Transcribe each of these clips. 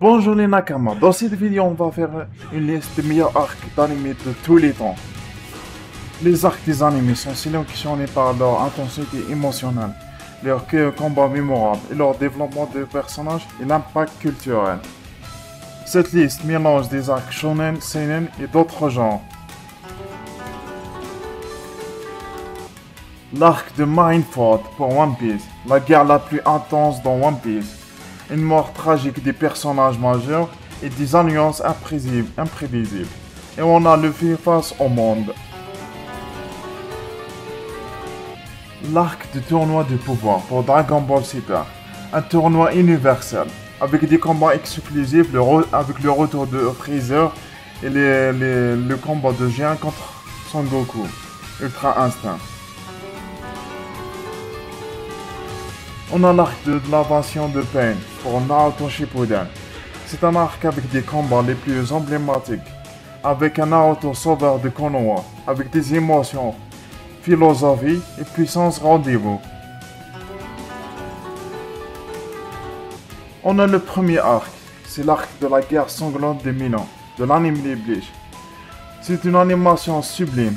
Bonjour les Nakama, dans cette vidéo on va faire une liste des meilleurs arcs d'anime de tous les temps. Les arcs des animés sont sélectionnés par leur intensité émotionnelle, leur combat mémorable et leur développement de personnages et l'impact culturel. Cette liste mélange des arcs shonen, seinen et d'autres genres. L'arc de Marineford pour One Piece, la guerre la plus intense dans One Piece. Une mort tragique des personnages majeurs et des alliances imprévisibles. Et on a le fait face au monde. L'arc de tournoi de pouvoir pour Dragon Ball Super. Un tournoi universel, avec des combats exclusifs, avec le retour de Freezer et le combat de Géant contre Son Goku, Ultra Instinct. On a l'arc de l'invasion de Pain pour Naruto Shippuden. C'est un arc avec des combats les plus emblématiques, avec un Naruto sauveur de Konoha, avec des émotions, philosophie et puissance rendez-vous. On a le premier arc, c'est l'arc de la guerre sanglante de Milan, de l'anime de Bleach. C'est une animation sublime,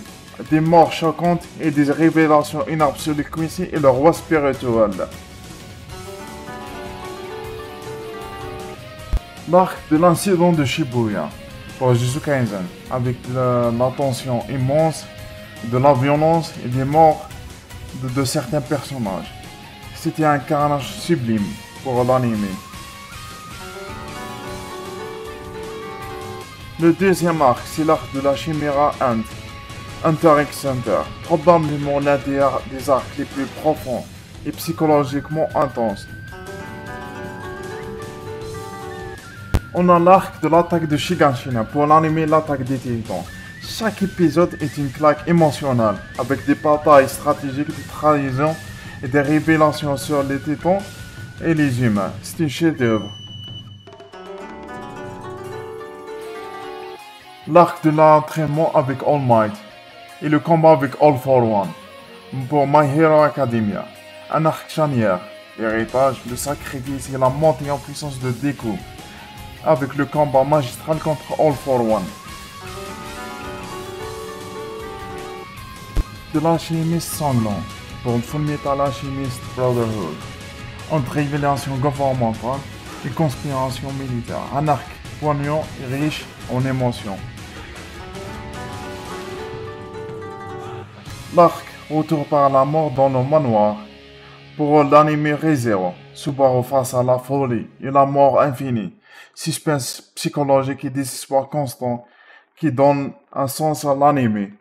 des morts choquantes et des révélations énormes sur le Quincy et le roi spirituel. L'arc de l'incident de Shibuya pour Jujutsu Kaisen, avec la tension immense, de la violence et des morts de certains personnages. C'était un carnage sublime pour l'anime. Le deuxième arc, c'est l'arc de la Chimera Ant, Hunter x Hunter, probablement l'un des arcs les plus profonds et psychologiquement intenses. On a l'arc de l'attaque de Shiganshina pour l'anime L'attaque des Titans. Chaque épisode est une claque émotionnelle, avec des batailles stratégiques, des trahisons et des révélations sur les Titans et les humains. C'est un chef-d'œuvre. L'arc de l'entraînement avec All Might et le combat avec All for One pour My Hero Academia. Un arc charnière, l'héritage, le sacrifice et la montée en puissance de Deku, avec le combat magistral contre All for One. De l'alchimiste sanglant pour Fullmetal Alchemist Brotherhood. Entre révélation gouvernementale et conspiration militaire. Un arc poignant et riche en émotions. L'arc retour par la mort dans le manoir pour l'anime Re:Zero. Subaru face à la folie et la mort infinie. Suspense psychologique et désespoir constant qui donne un sens à l'anime.